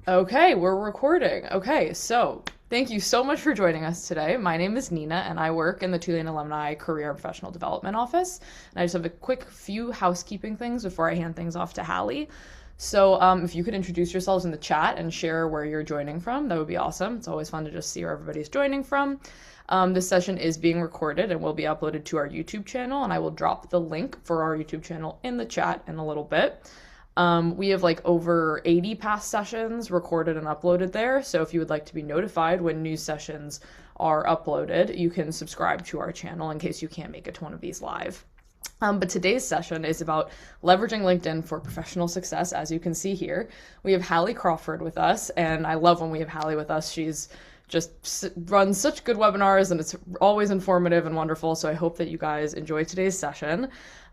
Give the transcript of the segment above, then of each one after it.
Okay, we're recording. Okay, so thank you so much for joining us today. My name is Nina, and I work in the Tulane Alumni Career and Professional Development Office. And I just have a quick few housekeeping things before I hand things off to Hallie. So, if you could introduce yourselves in the chat and share where you're joining from, that would be awesome. It's always fun to just see where everybody's joining from. This session is being recorded and will be uploaded to our YouTube channel, and I will drop the link for our YouTube channel in the chat in a little bit. We have like over 80 past sessions recorded and uploaded there. So if you would like to be notified when new sessions are uploaded, you can subscribe to our channel in case you can't make it to one of these live. But today's session is about leveraging LinkedIn for professional success. As you can see here, we have Hallie Crawford with us, and I love when we have Hallie with us. She's just runs such good webinars, and it's always informative and wonderful. So I hope that you guys enjoy today's session.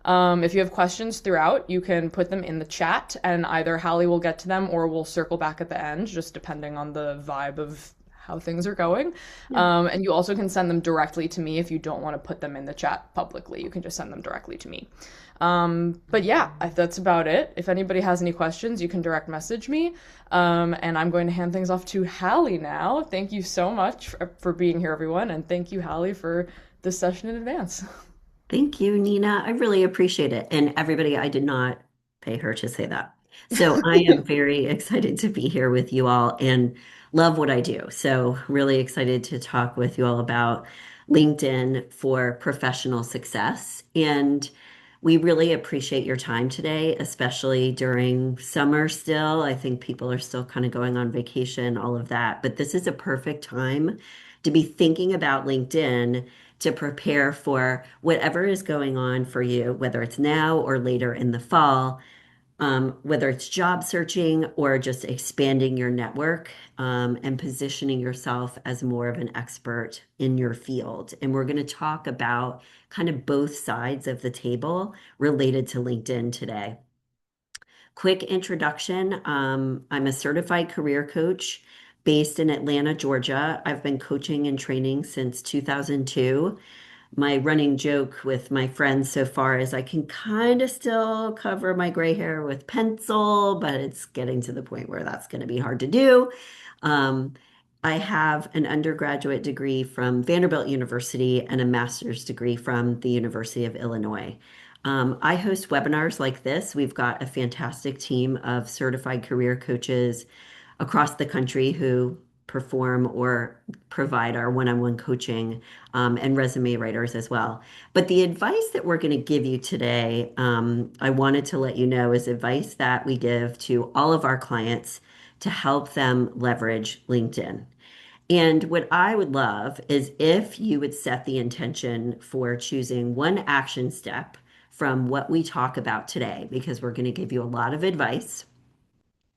If you have questions throughout, you can put them in the chat, and either Hallie will get to them or we'll circle back at the end, just depending on the vibe of how things are going. And you also can send them directly to me if you don't want to put them in the chat publicly. You can just send them directly to me. But yeah, that's about it. If anybody has any questions, you can direct message me. And I'm going to hand things off to Hallie now. Thank you so much for being here, everyone. And thank you, Hallie, for this session in advance. Thank you, Nina. I really appreciate it. And everybody, I did not pay her to say that. So I am very excited to be here with you all and love what I do. So really excited to talk with you all about LinkedIn for professional success. And we really appreciate your time today, especially during summer still. I think people are still kind of going on vacation, all of that. But this is a perfect time to be thinking about LinkedIn to prepare for whatever is going on for you, whether it's now or later in the fall, whether it's job searching or just expanding your network, and positioning yourself as more of an expert in your field. And we're going to talk about kind of both sides of the table related to LinkedIn today. Quick introduction. I'm a certified career coach based in Atlanta, Georgia. I've been coaching and training since 2002. My running joke with my friends so far is I can kind of still cover my gray hair with pencil, but it's getting to the point where that's going to be hard to do. Um, I have an undergraduate degree from Vanderbilt University and a master's degree from the University of Illinois. I host webinars like this. We've got a fantastic team of certified career coaches across the country who perform or provide our one-on-one coaching, and resume writers as well. But the advice that we're going to give you today, I wanted to let you know, is advice that we give to all of our clients to help them leverage LinkedIn. And what I would love is if you would set the intention for choosing one action step from what we talk about today, because we're going to give you a lot of advice.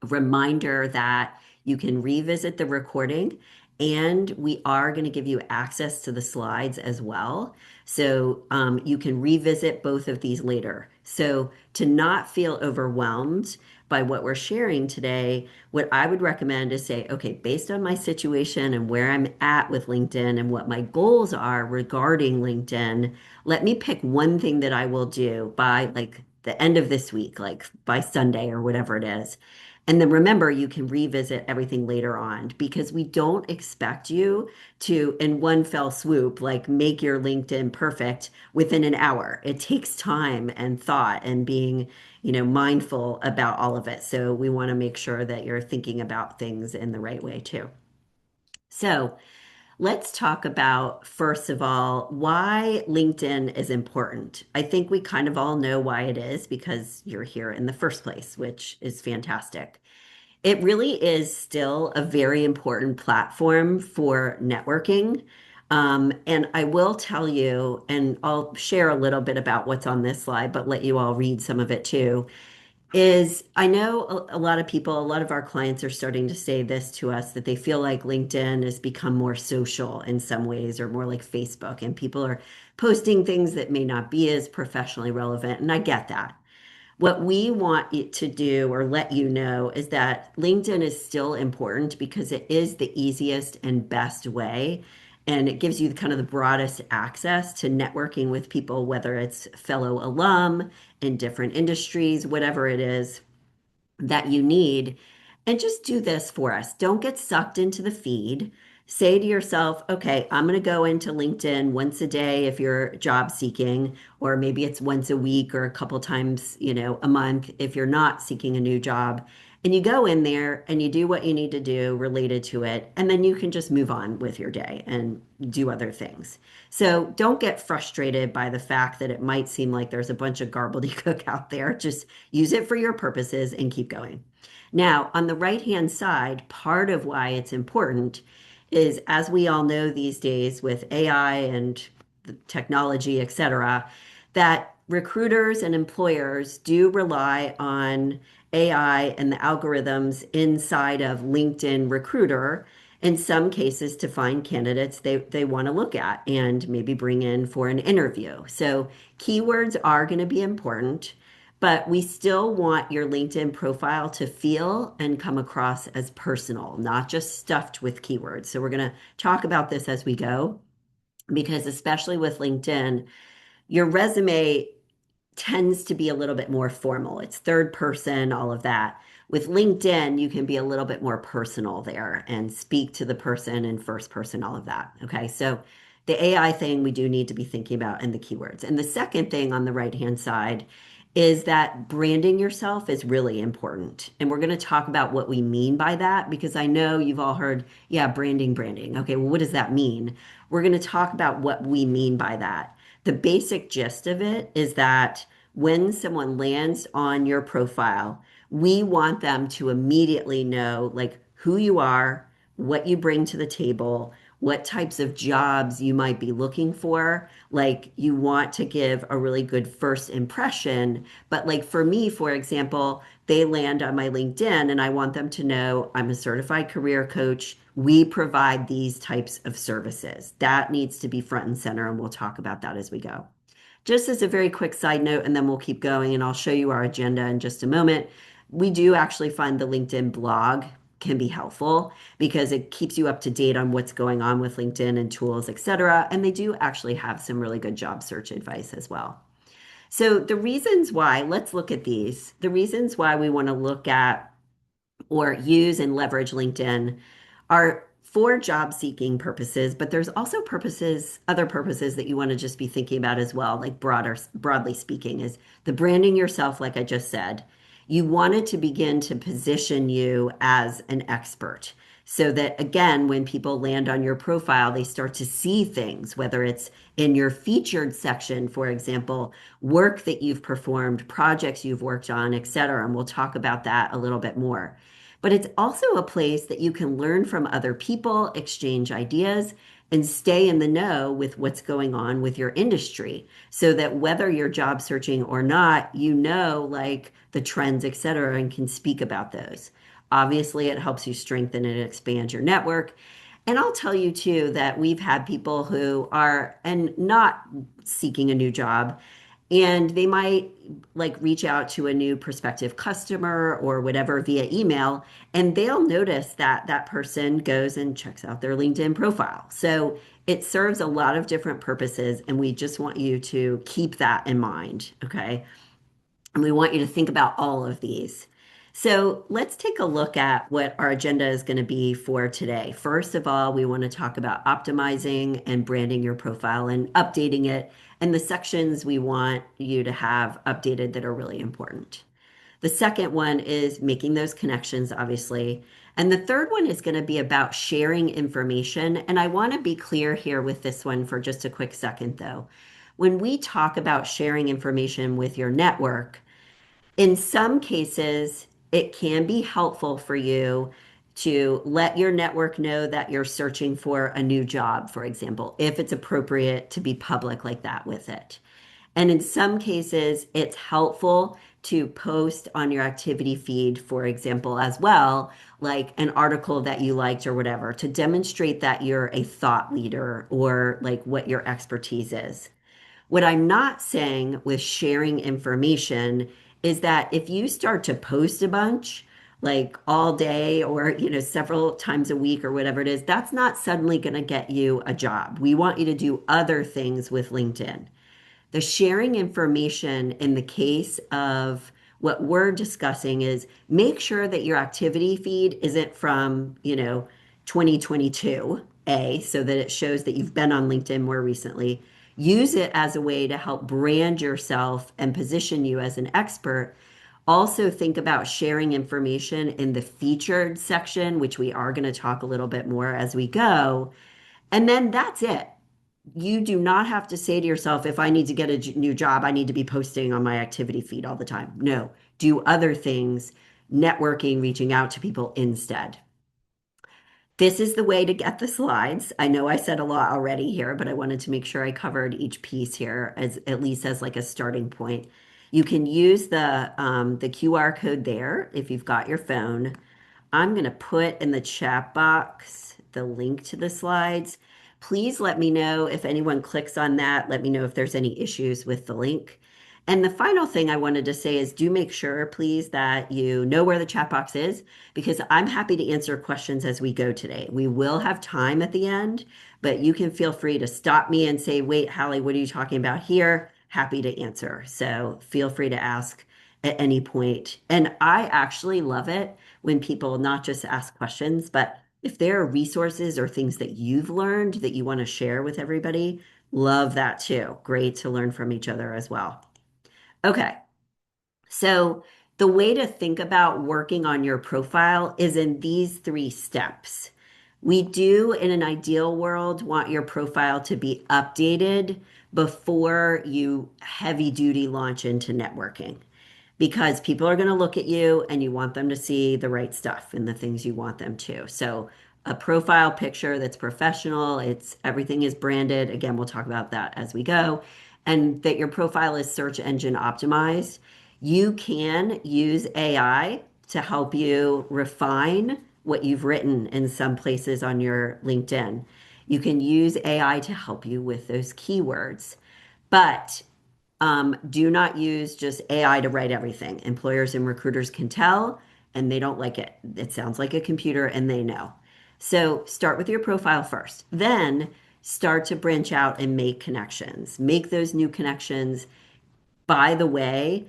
A reminder that you can revisit the recording, and we are going to give you access to the slides as well. So you can revisit both of these later. So to not feel overwhelmed by what we're sharing today, what I would recommend is say, okay, based on my situation and where I'm at with LinkedIn and what my goals are regarding LinkedIn, let me pick one thing that I will do by like the end of this week, like by Sunday or whatever it is. And then remember, you can revisit everything later on because we don't expect you to, in one fell swoop, like make your LinkedIn perfect within an hour. It takes time and thought and being, mindful about all of it. So we want to make sure that you're thinking about things in the right way too. So let's talk about, first of all, why LinkedIn is important. I think we kind of all know why it is because you're here in the first place, which is fantastic. It really is still a very important platform for networking. And I will tell you, and I'll share a little bit about what's on this slide, but let you all read some of it too, is I know a lot of people, a lot of our clients are starting to say this to us that they feel like LinkedIn has become more social in some ways or more like Facebook, and people are posting things that may not be as professionally relevant. And I get that. What we want it to do or let you know is that LinkedIn is still important because it is the easiest and best way. And it gives you kind of the broadest access to networking with people, whether it's fellow alum in different industries, whatever it is that you need. And just do this for us. Don't get sucked into the feed. Say to yourself, okay, I'm going to go into LinkedIn once a day if you're job seeking, or maybe it's once a week or a couple times, a month if you're not seeking a new job. And you go in there and you do what you need to do related to it, and then you can just move on with your day and do other things. So don't get frustrated by the fact that it might seem like there's a bunch of gobbledygook out there. Just use it for your purposes and keep going. Now, on the right-hand side, part of why it's important is, as we all know these days with AI and the technology, et cetera, that recruiters and employers do rely on AI and the algorithms inside of LinkedIn Recruiter in some cases to find candidates they want to look at and maybe bring in for an interview. So keywords are going to be important, but we still want your LinkedIn profile to feel and come across as personal, not just stuffed with keywords. So we're going to talk about this as we go, because especially with LinkedIn, your resume tends to be a little bit more formal. It's third person, all of that. With LinkedIn, you can be a little bit more personal there and speak to the person in first person, all of that. Okay. So the AI thing we do need to be thinking about and the keywords. And the second thing on the right-hand side is that branding yourself is really important. And we're going to talk about what we mean by that because I know you've all heard, yeah, branding, branding. Okay, well, what does that mean? We're going to talk about what we mean by that. The basic gist of it is that when someone lands on your profile, we want them to immediately know like who you are, what you bring to the table, what types of jobs you might be looking for. Like you want to give a really good first impression. But like for me, for example, they land on my LinkedIn and I want them to know I'm a certified career coach. We provide these types of services. That needs to be front and center, and we'll talk about that as we go. Just as a very quick side note, and then we'll keep going, and I'll show you our agenda in just a moment. We do actually find the LinkedIn blog can be helpful because it keeps you up to date on what's going on with LinkedIn and tools, et cetera. And they do actually have some really good job search advice as well. So the reasons why, let's look at these. The reasons why we want to look at or use and leverage LinkedIn are for job seeking purposes, but there's also purposes, other purposes that you want to just be thinking about as well, like broadly speaking, is the branding yourself, like I just said. You want it to begin to position you as an expert. So that again, when people land on your profile, they start to see things, whether it's in your featured section, for example, work that you've performed, projects you've worked on, et cetera. And we'll talk about that a little bit more. But it's also a place that you can learn from other people, exchange ideas, and stay in the know with what's going on with your industry so that whether you're job searching or not, you know, like the trends, et cetera, and can speak about those. Obviously, it helps you strengthen and expand your network. And I'll tell you too that we've had people who are and not seeking a new job, and they might like reach out to a new prospective customer or whatever via email, and they'll notice that that person goes and checks out their LinkedIn profile. So it serves a lot of different purposes, and we just want you to keep that in mind, okay? And we want you to think about all of these. So let's take a look at what our agenda is going to be for today. First of all, we want to talk about optimizing and branding your profile and updating it, and the sections we want you to have updated that are really important. The second one is making those connections, obviously. And the third one is going to be about sharing information. And I want to be clear here with this one for just a quick second, though. When we talk about sharing information with your network, in some cases, it can be helpful for you to let your network know that you're searching for a new job, for example, if it's appropriate to be public like that with it. And in some cases, it's helpful to post on your activity feed, for example, as well, like an article that you liked or whatever, to demonstrate that you're a thought leader or like what your expertise is. What I'm not saying with sharing information is that if you start to post a bunch, like all day or, several times a week or whatever it is, that's not suddenly going to get you a job. We want you to do other things with LinkedIn. The sharing information in the case of What we're discussing is make sure that your activity feed isn't from, 2022, so that it shows that you've been on LinkedIn more recently. Use it as a way to help brand yourself and position you as an expert. Also, think about sharing information in the featured section, which we are going to talk a little bit more as we go. And then that's it. You do not have to say to yourself, if I need to get a new job, I need to be posting on my activity feed all the time. No, do other things, networking, reaching out to people instead. This is the way to get the slides. I know I said a lot already here, but I wanted to make sure I covered each piece here as at least as like a starting point. You can use the QR code there if you've got your phone. I'm going to put in the chat box the link to the slides. Please let me know if anyone clicks on that. Let me know if there's any issues with the link. And the final thing I wanted to say is do make sure, please, that you know where the chat box is because I'm happy to answer questions as we go today. We will have time at the end, but you can feel free to stop me and say, wait, Hallie, what are you talking about here? Happy to answer. So feel free to ask at any point. And I actually love it when people not just ask questions, but if there are resources or things that you've learned that you want to share with everybody, love that too. Great to learn from each other as well. Okay, so the way to think about working on your profile is in these three steps. We do, in an ideal world, want your profile to be updated before you heavy duty launch into networking because people are going to look at you and you want them to see the right stuff and the things you want them to. So a profile picture that's professional, it's everything is branded. Again, we'll talk about that as we go. And that your profile is search engine optimized. You can use AI to help you refine what you've written in some places on your LinkedIn. You can use AI to help you with those keywords. But do not use just AI to write everything. Employers and recruiters can tell, and they don't like it. It sounds like a computer, and they know. So start with your profile first. Then start to branch out and make connections. Make those new connections. By the way,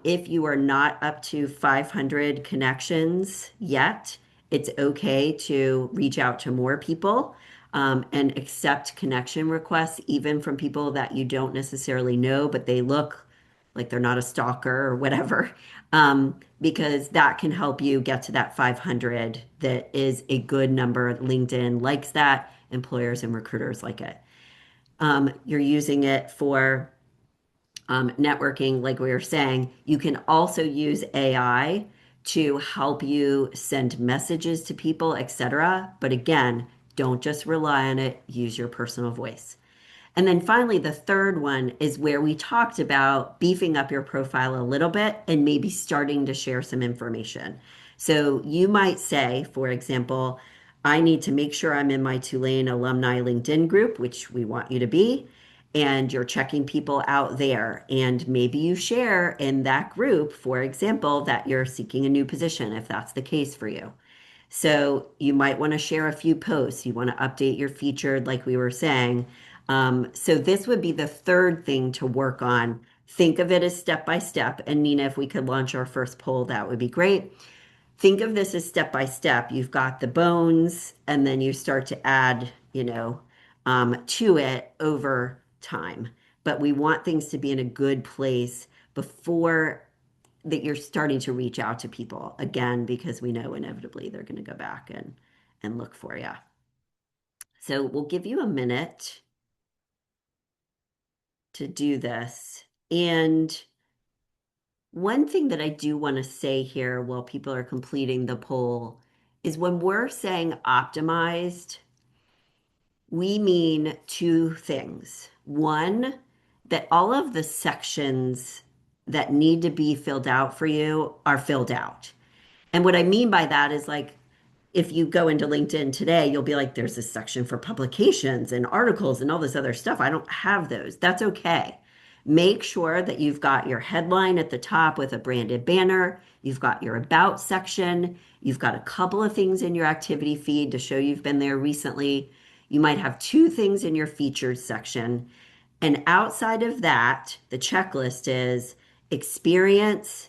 if you are not up to 500 connections yet, it's okay to reach out to more people and accept connection requests, even from people that you don't necessarily know, but they look like they're not a stalker or whatever, because that can help you get to that 500 that is a good number. LinkedIn likes that, employers and recruiters like it. You're using it for networking, like we were saying, you can also use AI to help you send messages to people, etc. But again, don't just rely on it, use your personal voice. And then finally, the third one is where we talked about beefing up your profile a little bit and maybe starting to share some information. So you might say, for example, I need to make sure I'm in my Tulane alumni LinkedIn group, which we want you to be, and you're checking people out there. And maybe you share in that group, for example, that you're seeking a new position, if that's the case for you. So you might want to share a few posts. You want to update your featured, like we were saying. So this would be the third thing to work on. Think of it as step by step. And Nina, if we could launch our first poll, that would be great. Think of this as step by step. You've got the bones, and then you start to add, to it over time. But we want things to be in a good place before that you're starting to reach out to people again, because we know inevitably they're going to go back and look for you. So we'll give you a minute to do this. And one thing that I do want to say here while people are completing the poll is when we're saying optimized, we mean two things. One, that all of the sections that need to be filled out for you are filled out. And what I mean by that is like, if you go into LinkedIn today, you'll be like, there's this section for publications and articles and all this other stuff. I don't have those. That's okay. Make sure that you've got your headline at the top with a branded banner. You've got your about section. You've got a couple of things in your activity feed to show you've been there recently. You might have two things in your featured section. And outside of that, the checklist is experience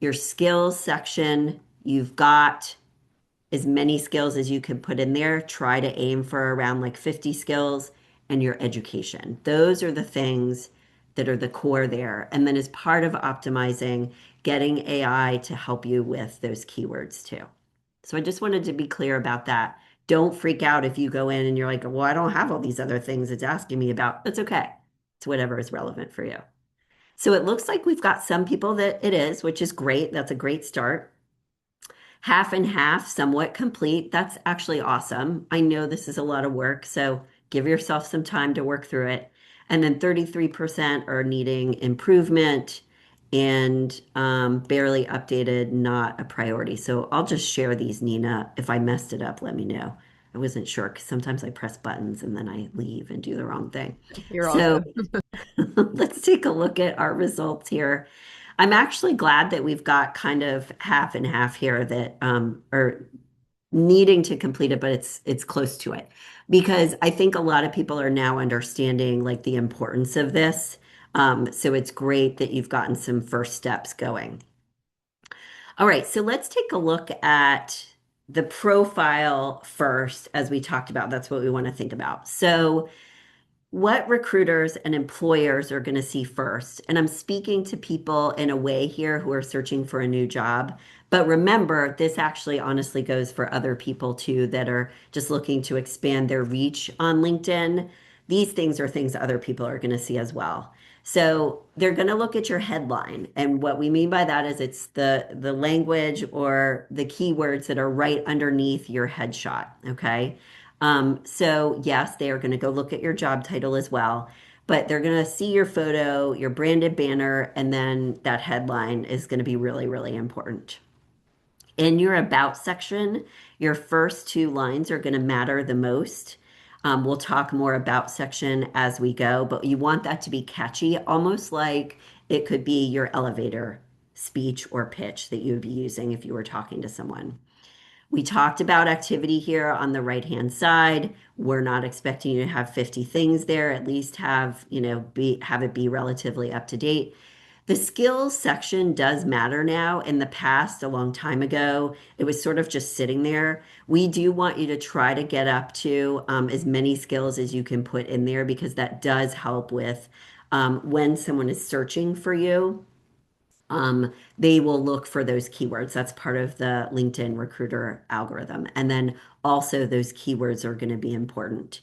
your skills section, you've got as many skills as you can put in there. Try to aim for around like 50 skills and your education. Those are the things that are the core there. And then as part of optimizing, getting AI to help you with those keywords too. So I just wanted to be clear about that. Don't freak out if you go in and you're like, well, I don't have all these other things it's asking me about. That's okay. It's whatever is relevant for you. So it looks like we've got some people that it is, which is great. That's a great start. Half and half, somewhat complete. That's actually awesome. I know this is a lot of work, so give yourself some time to work through it. And then 33% are needing improvement and barely updated, not a priority. So I'll just share these, Nina. If I messed it up, let me know. I wasn't sure because sometimes I press buttons and then I leave and do the wrong thing. You're all So good. let's take a look at our results here. I'm actually glad that we've got kind of half and half here that are needing to complete it, but it's close to it because I think a lot of people are now understanding like the importance of this. So it's great that you've gotten some first steps going. All right, so let's take a look at the profile first, as we talked about. That's what we want to think about. So what recruiters and employers are going to see first. And I'm speaking to people in a way here who are searching for a new job. But remember, this actually honestly goes for other people too that are just looking to expand their reach on LinkedIn. These things are things other people are going to see as well. So they're going to look at your headline. And what we mean by that is it's the language or the keywords that are right underneath your headshot. Okay. So yes, they are going to go look at your job title as well, but they're going to see your photo, your branded banner, and then that headline is going to be really, really important. In your about section, your first two lines are going to matter the most. We'll talk more about section as we go, but you want that to be catchy, almost like it could be your elevator speech or pitch that you would be using if you were talking to someone. We talked about activity here on the right-hand side. We're not expecting you to have 50 things there, at least have it be relatively up to date. The skills section does matter now. In the past, a long time ago, it was sort of just sitting there. We do want you to try to get up to as many skills as you can put in there because that does help with when someone is searching for you they will look for those keywords. That's part of the LinkedIn recruiter algorithm. And then also those keywords are going to be important.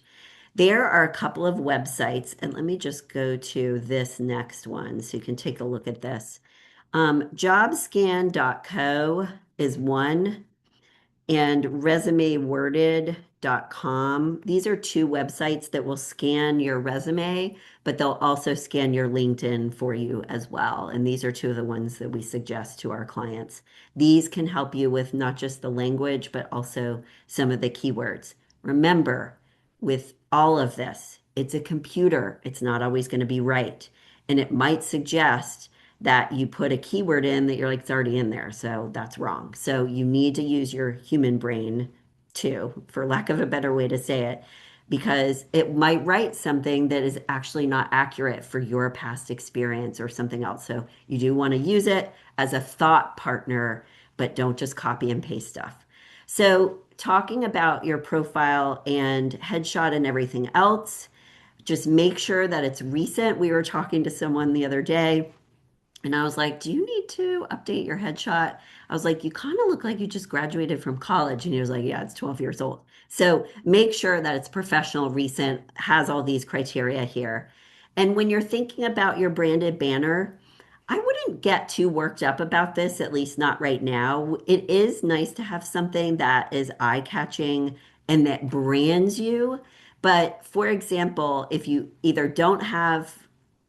There are a couple of websites, and let me just go to this next one so you can take a look at this. Jobscan.co is one and resumeworded.com. These are two websites that will scan your resume, but they'll also scan your LinkedIn for you as well. And these are two of the ones that we suggest to our clients. These can help you with not just the language, but also some of the keywords. Remember, with all of this, it's a computer. It's not always going to be right. And it might suggest that you put a keyword in that you're like, it's already in there. So that's wrong. So you need to use your human brain too, for lack of a better way to say it, because it might write something that is actually not accurate for your past experience or something else. So you do want to use it as a thought partner, but don't just copy and paste stuff. So talking about your profile and headshot and everything else, just make sure that it's recent. We were talking to someone the other day and I was like, do you need to update your headshot? I was like, you kind of look like you just graduated from college. And he was like, yeah, it's 12 years old. So make sure that it's professional, recent, has all these criteria here. And when you're thinking about your branded banner, I wouldn't get too worked up about this, at least not right now. It is nice to have something that is eye-catching and that brands you. But for example, if you either don't have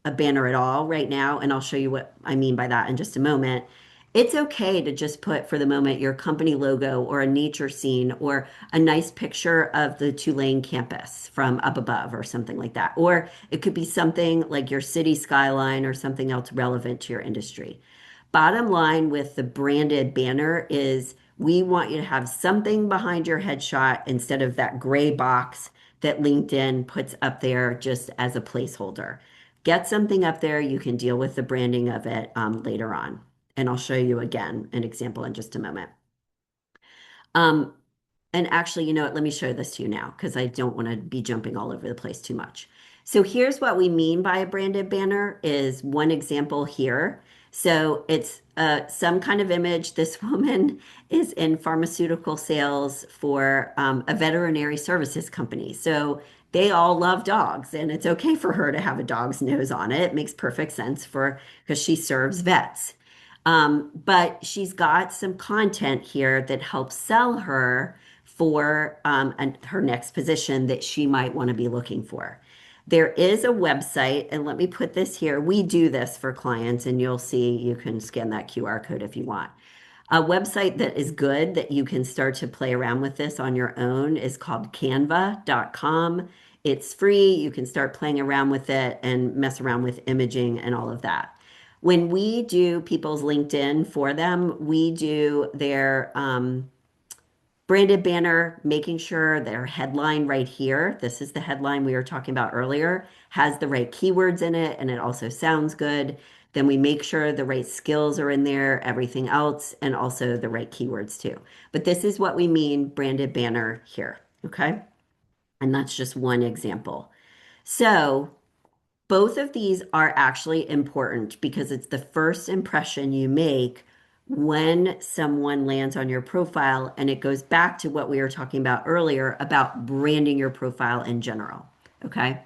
a banner at all right now, and I'll show you what I mean by that in just a moment. It's okay to just put for the moment your company logo or a nature scene or a nice picture of the Tulane campus from up above or something like that. Or it could be something like your city skyline or something else relevant to your industry. Bottom line with the branded banner is we want you to have something behind your headshot instead of that gray box that LinkedIn puts up there just as a placeholder. Get something up there. You can deal with the branding of it later on. And I'll show you again an example in just a moment. Um, and actually, you know what? Let me show this to you now because I don't want to be jumping all over the place too much. So here's what we mean by a branded banner is one example here. So it's some kind of image. This woman is in pharmaceutical sales for a veterinary services company. So they all love dogs, and it's okay for her to have a dog's nose on it. It makes perfect sense for because she serves vets. But she's got some content here that helps sell her for her next position that she might want to be looking for. There is a website, and let me put this here. We do this for clients, and you'll see you can scan that QR code if you want. A website that is good that you can start to play around with this on your own is called canva.com. It's free. You can start playing around with it and mess around with imaging and all of that. When we do people's LinkedIn for them, we do their branded banner, making sure their headline right here, this is the headline we were talking about earlier, has the right keywords in it and it also sounds good. Then we make sure the right skills are in there, everything else, and also the right keywords too. But this is what we mean branded banner here, okay? And that's just one example. So both of these are actually important because it's the first impression you make when someone lands on your profile. And it goes back to what we were talking about earlier about branding your profile in general. Okay.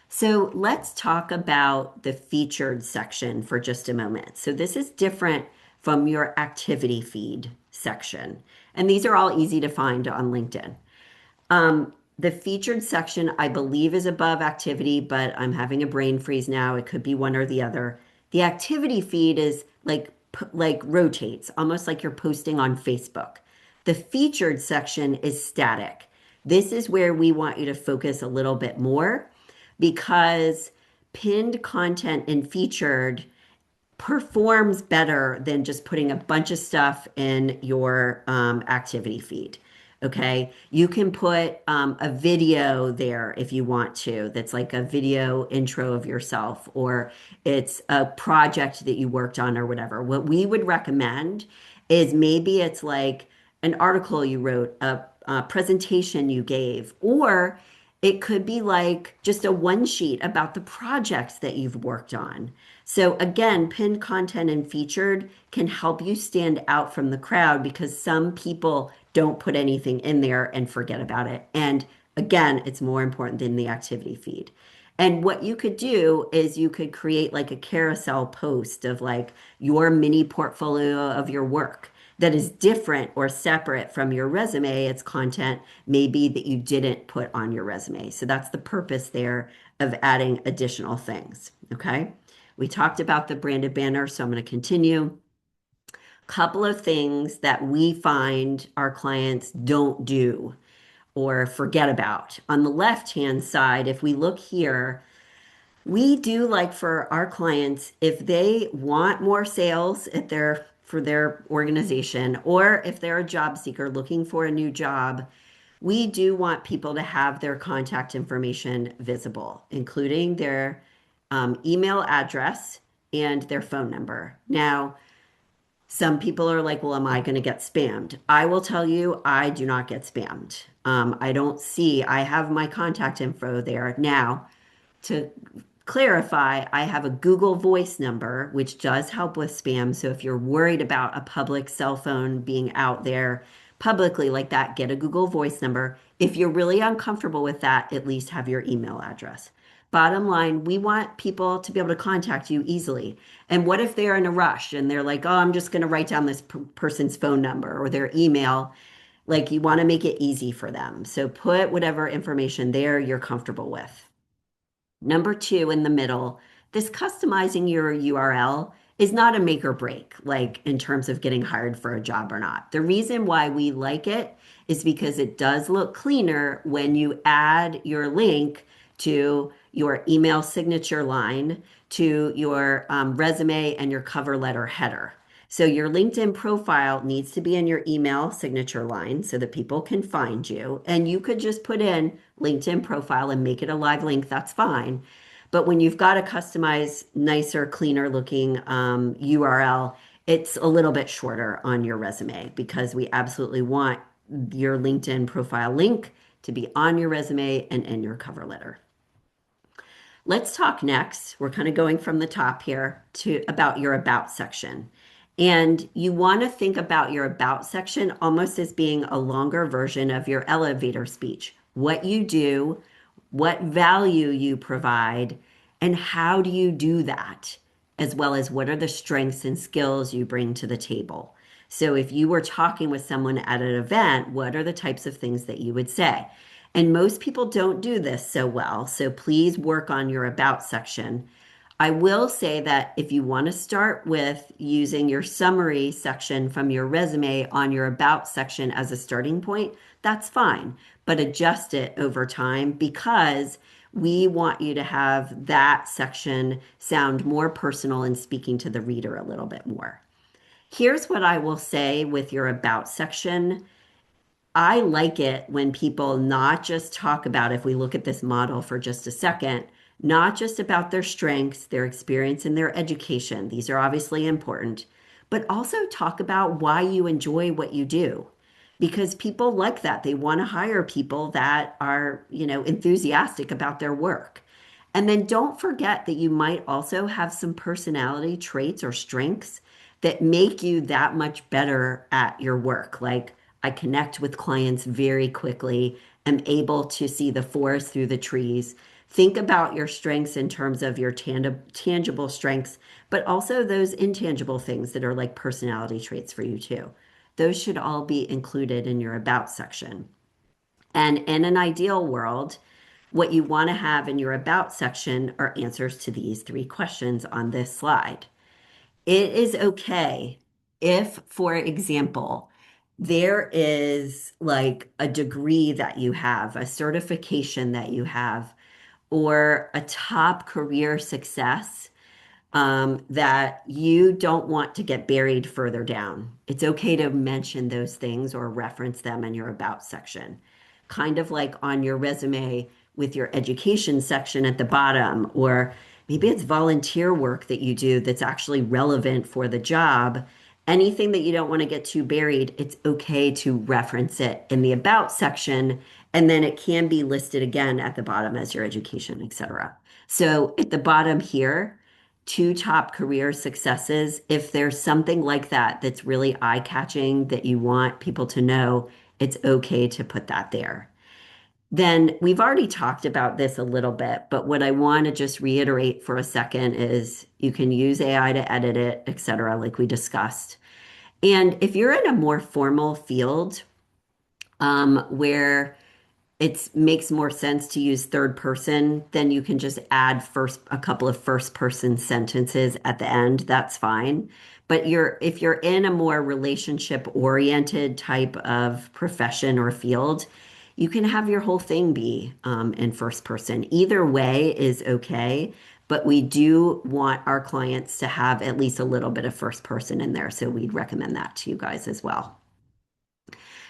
So let's talk about the featured section for just a moment. So this is different from your activity feed section. And these are all easy to find on LinkedIn. The featured section, I believe, is above activity, but I'm having a brain freeze now. It could be one or the other. The activity feed is like rotates, almost like you're posting on Facebook. The featured section is static. This is where we want you to focus a little bit more because pinned content and featured performs better than just putting a bunch of stuff in your activity feed. Okay. You can put a video there if you want to, that's like a video intro of yourself, or it's a project that you worked on or whatever. What we would recommend is maybe it's like an article you wrote, a presentation you gave, or it could be like just a one sheet about the projects that you've worked on. So again, pinned content and featured can help you stand out from the crowd because some people don't put anything in there and forget about it. And again, it's more important than the activity feed. And what you could do is you could create like a carousel post of like your mini portfolio of your work that is different or separate from your resume. It's content maybe that you didn't put on your resume. So that's the purpose there of adding additional things. Okay. We talked about the branded banner, so I'm going to continue. Couple of things that we find our clients don't do or forget about. On the left-hand side, if we look here, we do like for our clients, if they want more sales at their for their organization, or if they're a job seeker looking for a new job, we do want people to have their contact information visible, including their email address and their phone number. Now, some people are like, well, am I going to get spammed? I will tell you, I do not get spammed. I don't see, I have my contact info there. Now, to clarify, I have a Google Voice number, which does help with spam. So if you're worried about a public cell phone being out there publicly like that, get a Google Voice number. If you're really uncomfortable with that, at least have your email address. Bottom line, we want people to be able to contact you easily. And what if they're in a rush and they're like, oh, I'm just going to write down this person's phone number or their email? Like you want to make it easy for them. So put whatever information there you're comfortable with. Number two, in the middle, this customizing your URL is not a make or break, like in terms of getting hired for a job or not. The reason why we like it is because it does look cleaner when you add your link to your email signature line, to your resume and your cover letter header. So your LinkedIn profile needs to be in your email signature line so that people can find you. And you could just put in LinkedIn profile and make it a live link. That's fine. But when you've got a customized, nicer, cleaner looking URL, it's a little bit shorter on your resume because we absolutely want your LinkedIn profile link to be on your resume and in your cover letter. Let's talk next. We're kind of going from the top here to about your about section. And you want to think about your about section almost as being a longer version of your elevator speech. What you do, what value you provide, and how do you do that, as well as what are the strengths and skills you bring to the table. So if you were talking with someone at an event, what are the types of things that you would say? And most people don't do this so well. So please work on your about section. I will say that if you want to start with using your summary section from your resume on your about section as a starting point, that's fine, but adjust it over time because we want you to have that section sound more personal and speaking to the reader a little bit more. Here's what I will say with your about section. I like it when people not just talk about, if we look at this model for just a second, not just about their strengths, their experience, and their education. These are obviously important, but also talk about why you enjoy what you do. Because people like that. They want to hire people that are, enthusiastic about their work. And then don't forget that you might also have some personality traits or strengths that make you that much better at your work. Like I connect with clients very quickly, am able to see the forest through the trees. Think about your strengths in terms of your tangible strengths, but also those intangible things that are like personality traits for you too. Those should all be included in your about section. And in an ideal world, what you want to have in your about section are answers to these three questions on this slide. It is okay if, for example, there is like a degree that you have, a certification that you have, or a top career success that you don't want to get buried further down. It's okay to mention those things or reference them in your about section. Kind of like on your resume with your education section at the bottom, or maybe it's volunteer work that you do that's actually relevant for the job. Anything that you don't want to get too buried, it's okay to reference it in the about section, and then it can be listed again at the bottom as your education, etc. So at the bottom here, two top career successes. If there's something like that that's really eye-catching that you want people to know, it's okay to put that there. Then we've already talked about this a little bit, but what I want to just reiterate for a second is you can use AI to edit it, et cetera, like we discussed. And if you're in a more formal field, where it makes more sense to use third person, then you can just add a couple of first person sentences at the end. That's fine. But if you're in a more relationship oriented type of profession or field, you can have your whole thing be in first person. Either way is okay, but we do want our clients to have at least a little bit of first person in there. So we'd recommend that to you guys as well.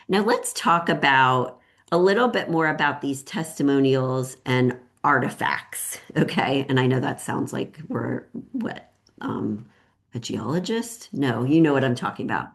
Now let's talk about a little bit more about these testimonials and artifacts. Okay. And I know that sounds like we're what, a geologist? No, you know what I'm talking about.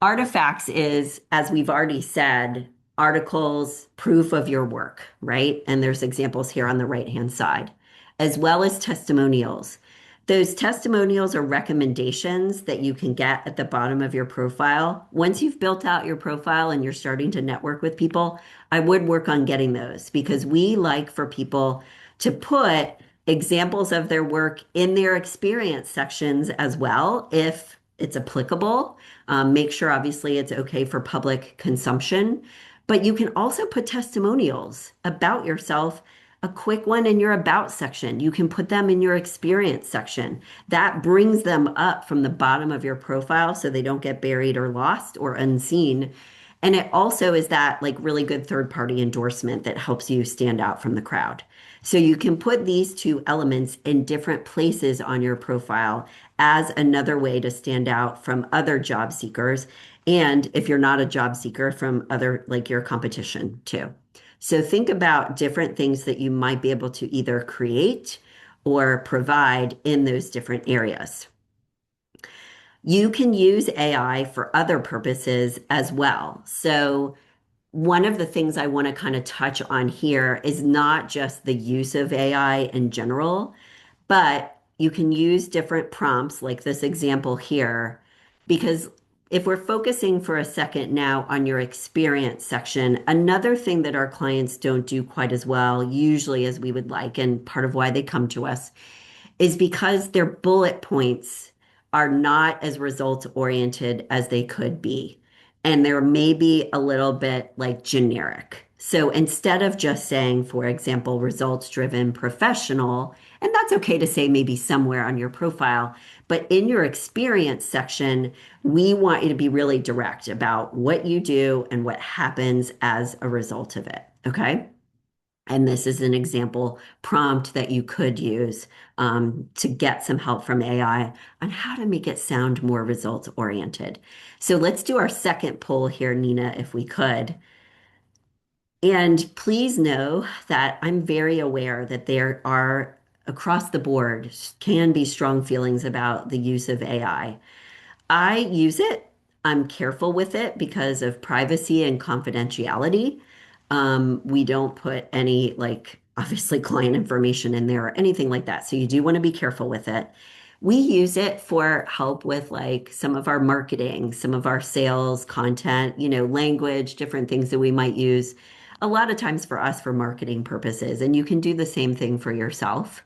Artifacts is, as we've already said, articles, proof of your work, right? And there's examples here on the right-hand side, as well as testimonials. Those testimonials are recommendations that you can get at the bottom of your profile. Once you've built out your profile and you're starting to network with people, I would work on getting those because we like for people to put examples of their work in their experience sections as well, if it's applicable. Make sure, obviously, it's okay for public consumption. But you can also put testimonials about yourself, a quick one in your about section. You can put them in your experience section. That brings them up from the bottom of your profile so they don't get buried or lost or unseen. And it also is that like really good third party endorsement that helps you stand out from the crowd. So you can put these two elements in different places on your profile as another way to stand out from other job seekers. And if you're not a job seeker, from other, like your competition too. So think about different things that you might be able to either create or provide in those different areas. You can use AI for other purposes as well. So, one of the things I want to kind of touch on here is not just the use of AI in general, but you can use different prompts like this example here, because if we're focusing for a second now on your experience section, another thing that our clients don't do quite as well, usually as we would like, and part of why they come to us, is because their bullet points are not as results oriented as they could be. And they're maybe a little bit like generic. So instead of just saying, for example, results driven professional, and that's okay to say maybe somewhere on your profile, but in your experience section, we want you to be really direct about what you do and what happens as a result of it. Okay. And this is an example prompt that you could use to get some help from AI on how to make it sound more results oriented. So let's do our second poll here, Nina, if we could. And please know that I'm very aware that there are across the board can be strong feelings about the use of AI. I use it. I'm careful with it because of privacy and confidentiality. We don't put any, like, obviously client information in there or anything like that. So you do want to be careful with it. We use it for help with like some of our marketing, some of our sales content, language, different things that we might use. A lot of times for us for marketing purposes, and you can do the same thing for yourself.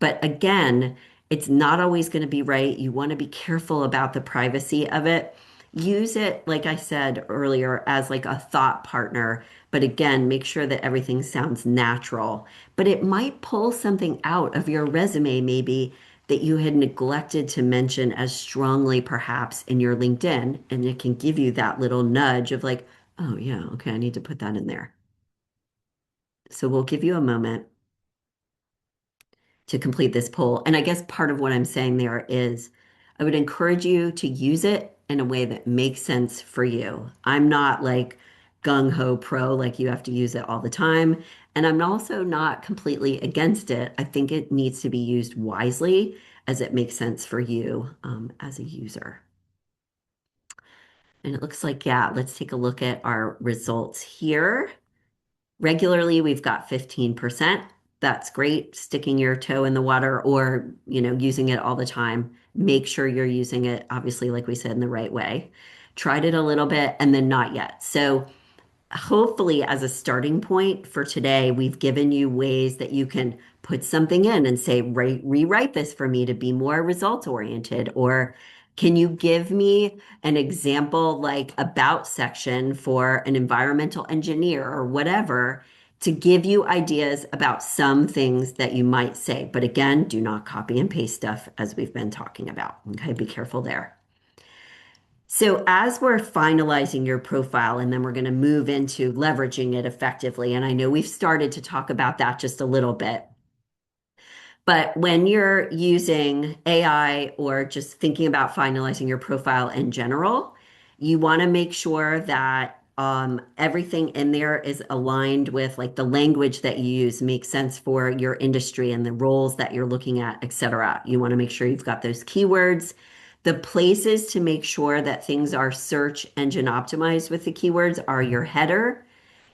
But again, it's not always going to be right. You want to be careful about the privacy of it. Use it, like I said earlier, as like a thought partner. But again, make sure that everything sounds natural. But it might pull something out of your resume, maybe that you had neglected to mention as strongly, perhaps in your LinkedIn. And it can give you that little nudge of like, oh, yeah, okay, I need to put that in there. So we'll give you a moment to complete this poll. And I guess part of what I'm saying there is I would encourage you to use it in a way that makes sense for you. I'm not like gung ho pro, like you have to use it all the time. And I'm also not completely against it. I think it needs to be used wisely as it makes sense for you as a user. And it looks like, yeah, let's take a look at our results here. Regularly, we've got 15%. That's great. Sticking your toe in the water or, using it all the time. Make sure you're using it, obviously, like we said, in the right way. Tried it a little bit and then not yet. So hopefully, as a starting point for today, we've given you ways that you can put something in and say, rewrite this for me to be more results oriented. Or can you give me an example, like about section for an environmental engineer or whatever, to give you ideas about some things that you might say. But again, do not copy and paste stuff as we've been talking about. Okay, be careful there. So, as we're finalizing your profile, and then we're going to move into leveraging it effectively, and I know we've started to talk about that just a little bit, but when you're using AI or just thinking about finalizing your profile in general, you want to make sure that everything in there is aligned with like the language that you use makes sense for your industry and the roles that you're looking at, et cetera. You want to make sure you've got those keywords. The places to make sure that things are search engine optimized with the keywords are your header,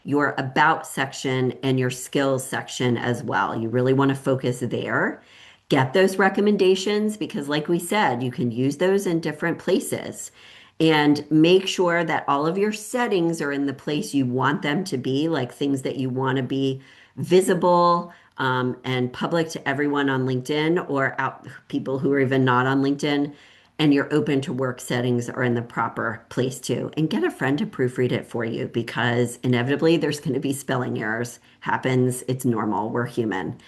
your about section, and your skills section as well. You really want to focus there. Get those recommendations because, like we said, you can use those in different places. And make sure that all of your settings are in the place you want them to be, like things that you want to be visible and public to everyone on LinkedIn or out people who are even not on LinkedIn. And your open to work settings are in the proper place too. And get a friend to proofread it for you because inevitably there's going to be spelling errors. Happens, it's normal, we're human.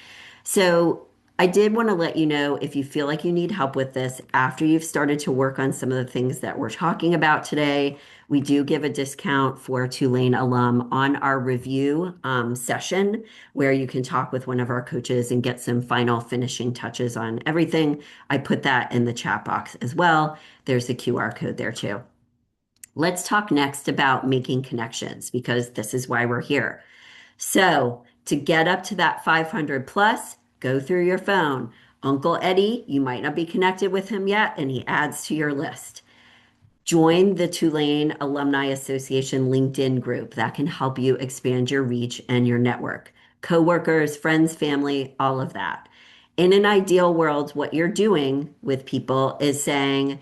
So I did want to let you know if you feel like you need help with this after you've started to work on some of the things that we're talking about today. We do give a discount for Tulane alum on our review session where you can talk with one of our coaches and get some final finishing touches on everything. I put that in the chat box as well. There's a QR code there too. Let's talk next about making connections because this is why we're here. So to get up to that 500 plus, go through your phone. Uncle Eddie, you might not be connected with him yet, and he adds to your list. Join the Tulane Alumni Association LinkedIn group that can help you expand your reach and your network. Coworkers, friends, family, all of that. In an ideal world, what you're doing with people is saying,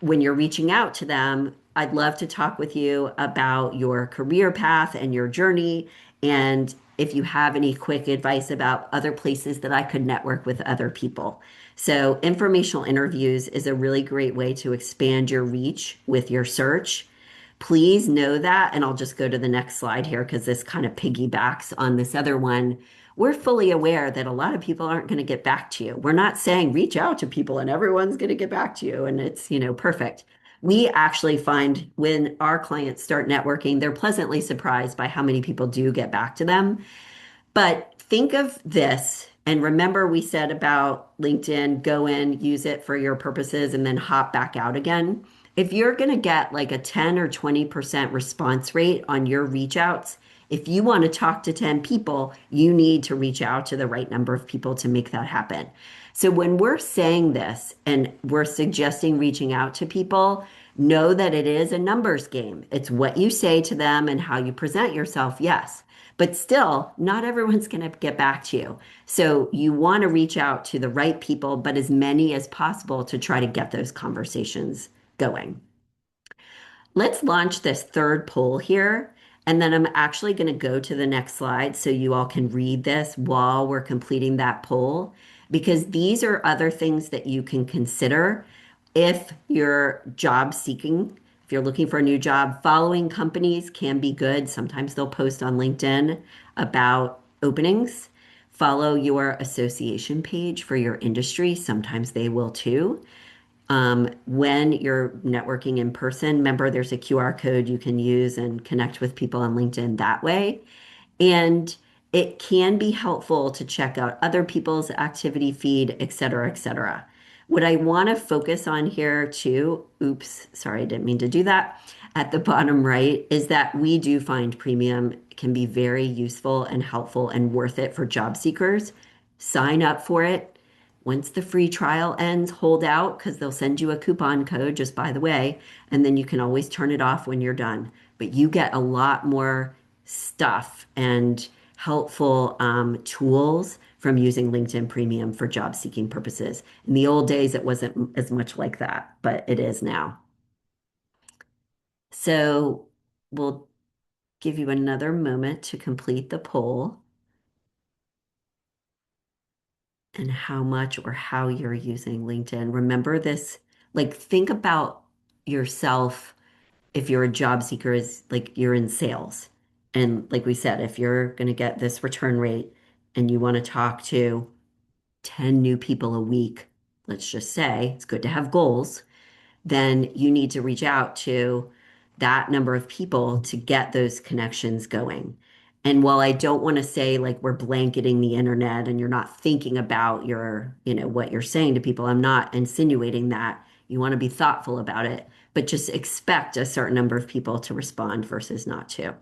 when you're reaching out to them, I'd love to talk with you about your career path and your journey. And if you have any quick advice about other places that I could network with other people. So, informational interviews is a really great way to expand your reach with your search. Please know that, and I'll just go to the next slide here because this kind of piggybacks on this other one. We're fully aware that a lot of people aren't going to get back to you. We're not saying reach out to people and everyone's going to get back to you and it's, perfect. We actually find when our clients start networking, they're pleasantly surprised by how many people do get back to them. But think of this and remember we said about LinkedIn, go in, use it for your purposes, and then hop back out again. If you're going to get like a 10 or 20% response rate on your reach outs, if you want to talk to 10 people, you need to reach out to the right number of people to make that happen. So when we're saying this and we're suggesting reaching out to people, know that it is a numbers game. It's what you say to them and how you present yourself, yes. But still, not everyone's going to get back to you. So you want to reach out to the right people, but as many as possible to try to get those conversations going. Let's launch this third poll here. And then I'm actually going to go to the next slide so you all can read this while we're completing that poll, because these are other things that you can consider if you're job seeking. If you're looking for a new job, following companies can be good. Sometimes they'll post on LinkedIn about openings. Follow your association page for your industry. Sometimes they will too. When you're networking in person, remember there's a QR code you can use and connect with people on LinkedIn that way. And it can be helpful to check out other people's activity feed, et cetera, et cetera. What I want to focus on here too, oops, sorry, I didn't mean to do that, at the bottom right is that we do find premium can be very useful and helpful and worth it for job seekers. Sign up for it. Once the free trial ends, hold out because they'll send you a coupon code, just by the way, and then you can always turn it off when you're done. But you get a lot more stuff and helpful tools from using LinkedIn Premium for job seeking purposes. In the old days, it wasn't as much like that, but it is now. So we'll give you another moment to complete the poll and how much or how you're using LinkedIn. Remember this, like think about yourself if you're a job seeker is like you're in sales. And like we said, if you're going to get this return rate and you want to talk to 10 new people a week, let's just say it's good to have goals, then you need to reach out to that number of people to get those connections going. And while I don't want to say like we're blanketing the internet and you're not thinking about what you're saying to people, I'm not insinuating that. You want to be thoughtful about it, but just expect a certain number of people to respond versus not to.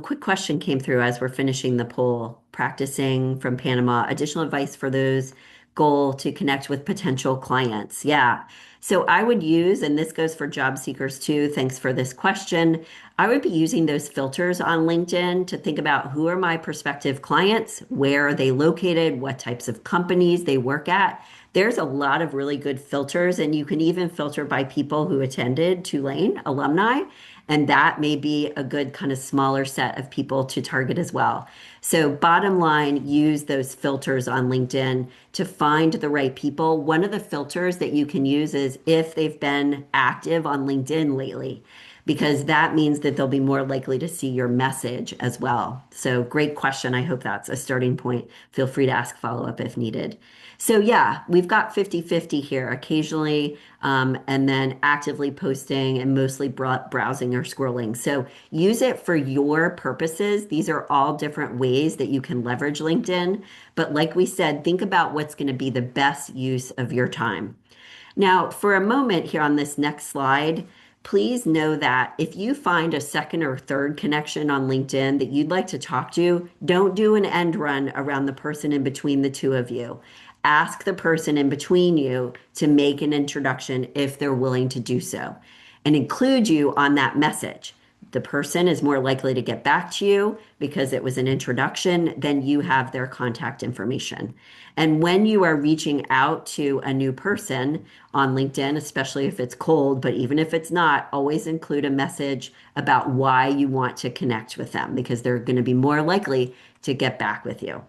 Quick question came through as we're finishing the poll. Practicing from Panama. Additional advice for those goal to connect with potential clients. Yeah. So I would use, and this goes for job seekers too. Thanks for this question. I would be using those filters on LinkedIn to think about who are my prospective clients, where are they located, what types of companies they work at. There's a lot of really good filters, and you can even filter by people who attended Tulane alumni. And that may be a good kind of smaller set of people to target as well. So, bottom line, use those filters on LinkedIn to find the right people. One of the filters that you can use is if they've been active on LinkedIn lately, because that means that they'll be more likely to see your message as well. So, great question. I hope that's a starting point. Feel free to ask follow up if needed. So yeah, we've got 50-50 here occasionally, and then actively posting and mostly browsing or scrolling. So use it for your purposes. These are all different ways that you can leverage LinkedIn. But like we said, think about what's going to be the best use of your time. Now, for a moment here on this next slide, please know that if you find a second or third connection on LinkedIn that you'd like to talk to, don't do an end run around the person in between the two of you. Ask the person in between you to make an introduction if they're willing to do so and include you on that message. The person is more likely to get back to you because it was an introduction, then you have their contact information. And when you are reaching out to a new person on LinkedIn, especially if it's cold, but even if it's not, always include a message about why you want to connect with them because they're going to be more likely to get back with you.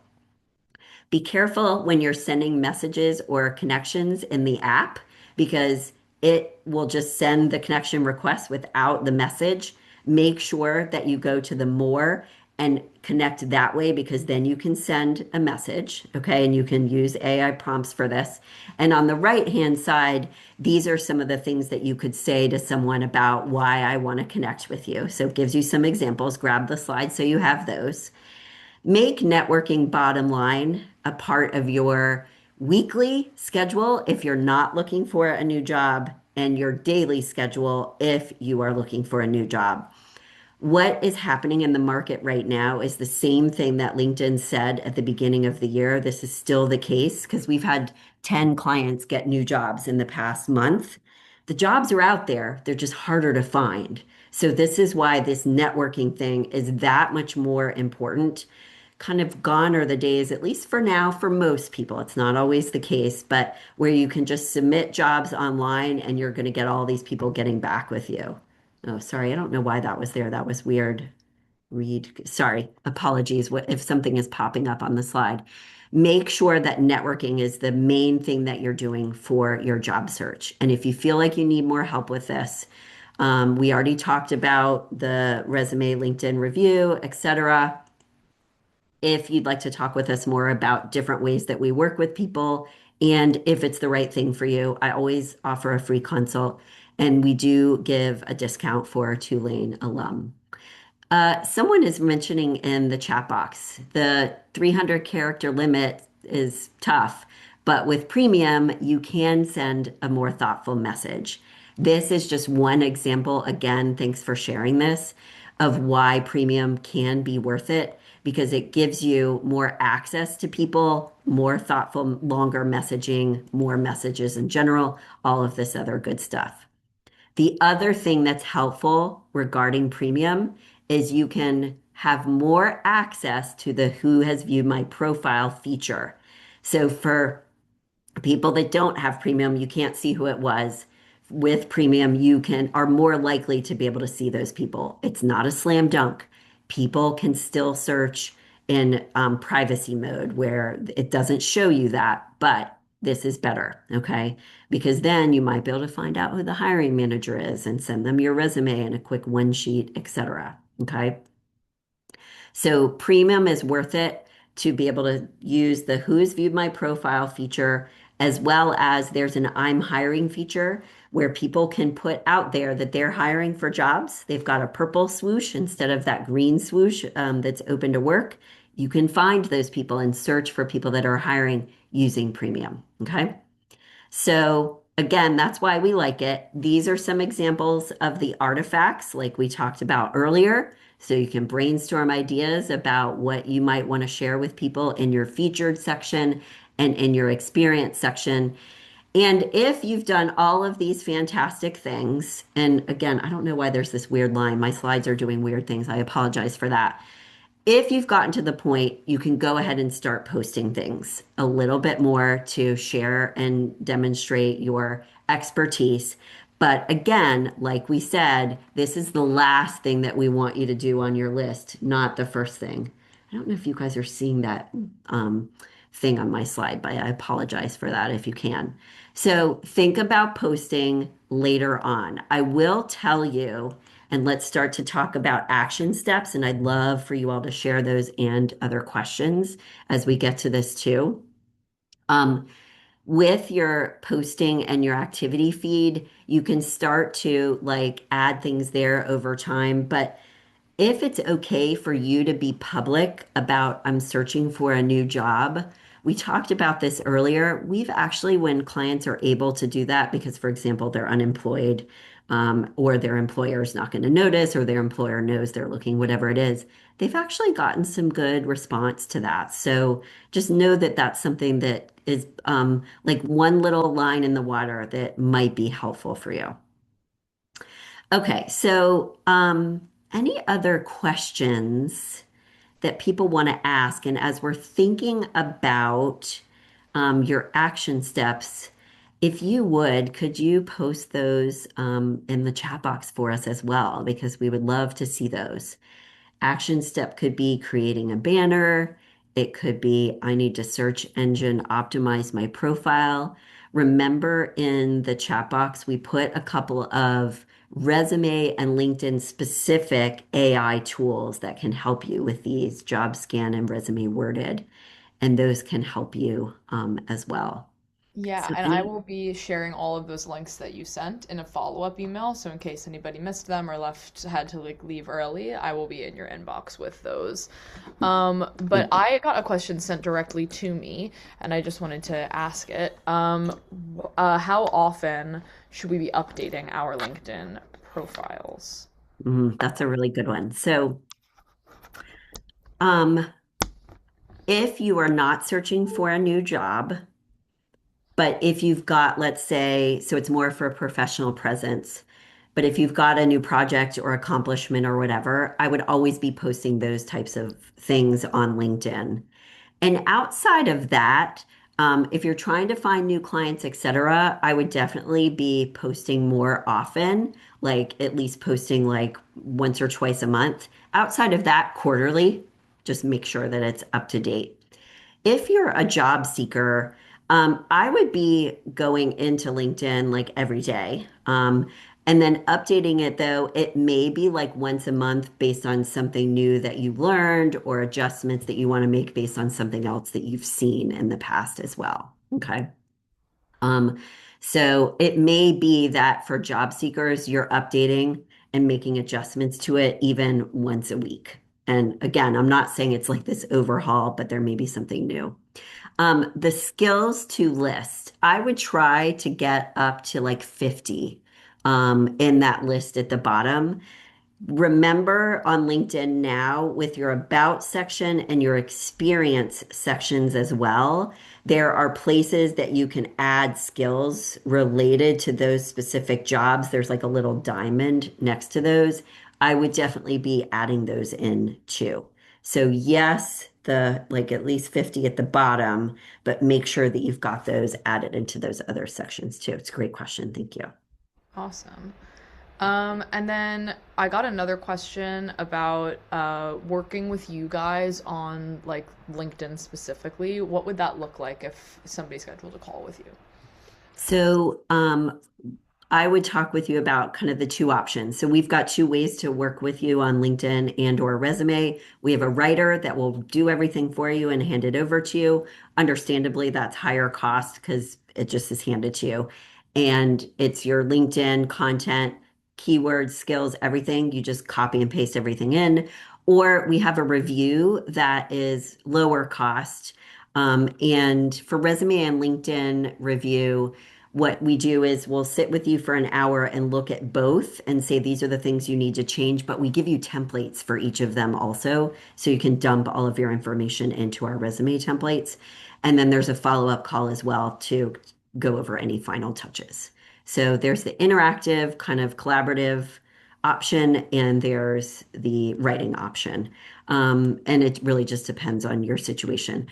Be careful when you're sending messages or connections in the app because it will just send the connection request without the message. Make sure that you go to the more and connect that way because then you can send a message, okay? And you can use AI prompts for this. And on the right-hand side, these are some of the things that you could say to someone about why I want to connect with you. So it gives you some examples. Grab the slides so you have those. Make networking bottom line a part of your weekly schedule if you're not looking for a new job and your daily schedule if you are looking for a new job. What is happening in the market right now is the same thing that LinkedIn said at the beginning of the year. This is still the case because we've had 10 clients get new jobs in the past month. The jobs are out there, they're just harder to find. So, this is why this networking thing is that much more important. Kind of gone are the days, at least for now, for most people. It's not always the case, but where you can just submit jobs online and you're going to get all these people getting back with you. Oh, sorry. I don't know why that was there. That was weird. Read. Sorry. Apologies. What if something is popping up on the slide? Make sure that networking is the main thing that you're doing for your job search. And if you feel like you need more help with this, we already talked about the resume, LinkedIn review, etc. If you'd like to talk with us more about different ways that we work with people and if it's the right thing for you, I always offer a free consult and we do give a discount for a Tulane alum. Someone is mentioning in the chat box the 300 character limit is tough, but with premium, you can send a more thoughtful message. This is just one example. Again, thanks for sharing this of why premium can be worth it because it gives you more access to people, more thoughtful, longer messaging, more messages in general, all of this other good stuff. The other thing that's helpful regarding premium is you can have more access to the who has viewed my profile feature. So for people that don't have premium, you can't see who it was. With premium, you can are more likely to be able to see those people. It's not a slam dunk. People can still search in privacy mode where it doesn't show you that, but this is better, okay? Because then you might be able to find out who the hiring manager is and send them your resume and a quick one sheet, etc. Okay. So premium is worth it to be able to use the who's viewed my profile feature, as well as there's an I'm hiring feature where people can put out there that they're hiring for jobs. They've got a purple swoosh instead of that green swoosh that's open to work. You can find those people and search for people that are hiring using premium. Okay. So again, that's why we like it. These are some examples of the artifacts like we talked about earlier. So you can brainstorm ideas about what you might want to share with people in your featured section and in your experience section. And if you've done all of these fantastic things, and again, I don't know why there's this weird line. My slides are doing weird things. I apologize for that. If you've gotten to the point, you can go ahead and start posting things a little bit more to share and demonstrate your expertise. But again, like we said, this is the last thing that we want you to do on your list, not the first thing. I don't know if you guys are seeing that thing on my slide, but I apologize for that if you can. So think about posting later on. I will tell you and let's start to talk about action steps. And I'd love for you all to share those and other questions as we get to this too. With your posting and your activity feed, you can start to like add things there over time. But if it's okay for you to be public about I'm searching for a new job, we talked about this earlier. We've actually, when clients are able to do that, because for example, they're unemployed or their employer is not going to notice, or their employer knows they're looking, whatever it is, they've actually gotten some good response to that. So just know that that's something that is like one little line in the water that might be helpful for you. Okay, so any other questions that people want to ask? And as we're thinking about your action steps, if you would, could you post those in the chat box for us as well? Because we would love to see those. Action step could be creating a banner. It could be I need to search engine optimize my profile. Remember in the chat box, we put a couple of resume and LinkedIn specific AI tools that can help you with these job scan and resume worded, and those can help you as well. Yeah, So and I any, will be sharing all of those links that you sent in a follow-up email. So in case anybody missed them or had to like leave early, I will be in your inbox with those. But thank you. I got a question sent directly to me, and I just wanted to ask it. How often should we be updating our LinkedIn profiles? That's a really good one. So, um, if you are not searching for a new job, but if you've got, let's say, so it's more for professional presence, but if you've got a new project or accomplishment or whatever, I would always be posting those types of things on LinkedIn. And outside of that, if you're trying to find new clients, etc., I would definitely be posting more often, like at least posting like once or twice a month. Outside of that, quarterly, just make sure that it's up to date. If you're a job seeker, I would be going into LinkedIn like every day. And then updating it though, it may be like once a month based on something new that you learned or adjustments that you want to make based on something else that you've seen in the past as well. Okay. Um, so it may be that for job seekers, you're updating and making adjustments to it even once a week. And again, I'm not saying it's like this overhaul, but there may be something new. The skills to list, I would try to get up to like 50 in that list at the bottom. Remember on LinkedIn now with your about section and your experience sections as well, there are places that you can add skills related to those specific jobs. There's like a little diamond next to those. I would definitely be adding those in too. So yes, the like at least 50 at the bottom, but make sure that you've got those added into those other sections too. It's a great question. Thank you. Awesome. And then I got another question about working with you guys on like LinkedIn specifically. What would that look like if somebody scheduled a call with you? So, I would talk with you about kind of the two options. So we've got two ways to work with you on LinkedIn and or resume. We have a writer that will do everything for you and hand it over to you. Understandably, that's higher cost because it just is handed to you. And it's your LinkedIn content, keywords, skills, everything. You just copy and paste everything in. Or we have a review that is lower cost. And for resume and LinkedIn review, what we do is we'll sit with you for an hour and look at both and say these are the things you need to change, but we give you templates for each of them also, so you can dump all of your information into our resume templates. And then there's a follow-up call as well to go over any final touches. So there's the interactive, kind of collaborative option, and there's the writing option. And it really just depends on your situation.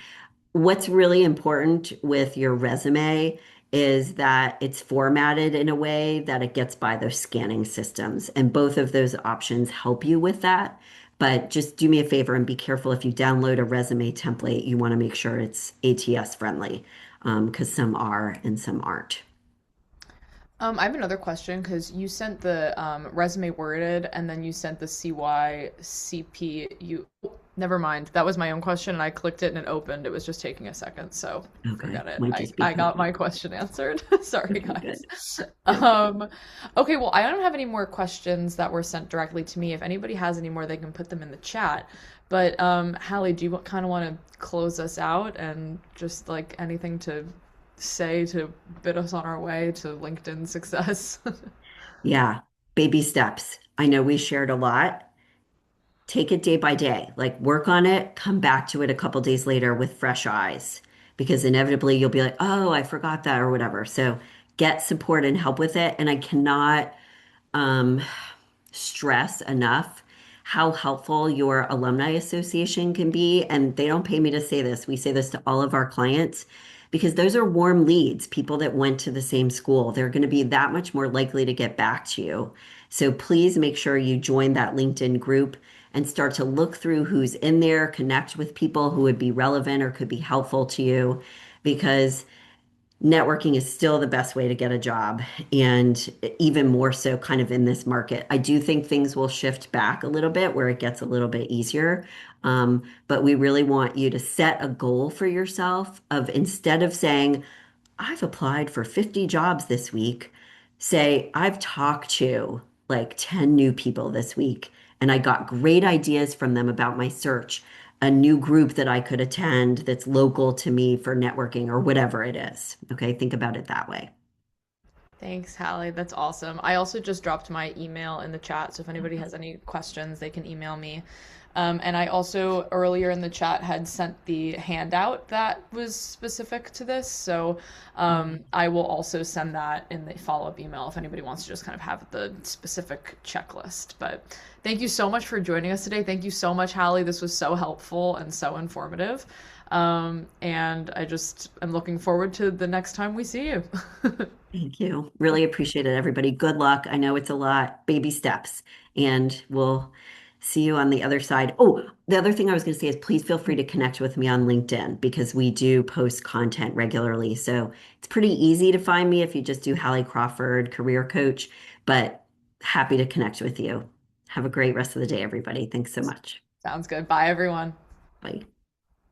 What's really important with your resume is that it's formatted in a way that it gets by those scanning systems. And both of those options help you with that. But just do me a favor and be careful if you download a resume template, you want to make sure it's ATS friendly, because some are and some aren't. I have another question because you sent the resume worded and then you sent the CYCP. Never mind. That was my own question and I clicked it and it opened. It was just taking a second, so Okay, forget it. might I, just be I got coding. my question answered. Sorry, Okay, guys. good. Yep. Um, okay, well, I don't have any more questions that were sent directly to me. If anybody has any more, they can put them in the chat. But Hallie, do you kind of want to close us out and just like anything to say to bid us on our way to LinkedIn success? Yeah, baby steps. I know we shared a lot. Take it day by day, like work on it, come back to it a couple days later with fresh eyes, because inevitably you'll be like, oh, I forgot that or whatever. So get support and help with it. And I cannot um, stress enough how helpful your alumni association can be. And they don't pay me to say this. We say this to all of our clients because those are warm leads, people that went to the same school. They're going to be that much more likely to get back to you. So please make sure you join that LinkedIn group and start to look through who's in there, connect with people who would be relevant or could be helpful to you because networking is still the best way to get a job, and even more so kind of in this market. I do think things will shift back a little bit where it gets a little bit easier. But we really want you to set a goal for yourself of instead of saying, I've applied for 50 jobs this week. Say, I've talked to like 10 new people this week, and I got great ideas from them about my search, a new group that I could attend that's local to me for networking or whatever it is. Okay, think about it that way. Thanks, Hallie. That's awesome. I also just dropped my email in the chat, so if anybody has any questions, they can email me. And I also earlier in the chat had sent the handout that was specific to this, so I will also send that in the follow-up email if anybody wants to just kind of have the specific checklist. But thank you so much for joining us today. Thank you so much, Hallie. This was so helpful and so informative. And I just am looking forward to the next time we see you. Thank you. Really appreciate it, everybody. Good luck. I know it's a lot, baby steps, and we'll see you on the other side. Oh, the other thing I was going to say is please feel free to connect with me on LinkedIn because we do post content regularly. So it's pretty easy to find me if you just do Hallie Crawford, career coach, but happy to connect with you. Have a great rest of the day, everybody. Thanks so much. Sounds good. Bye, everyone. Bye.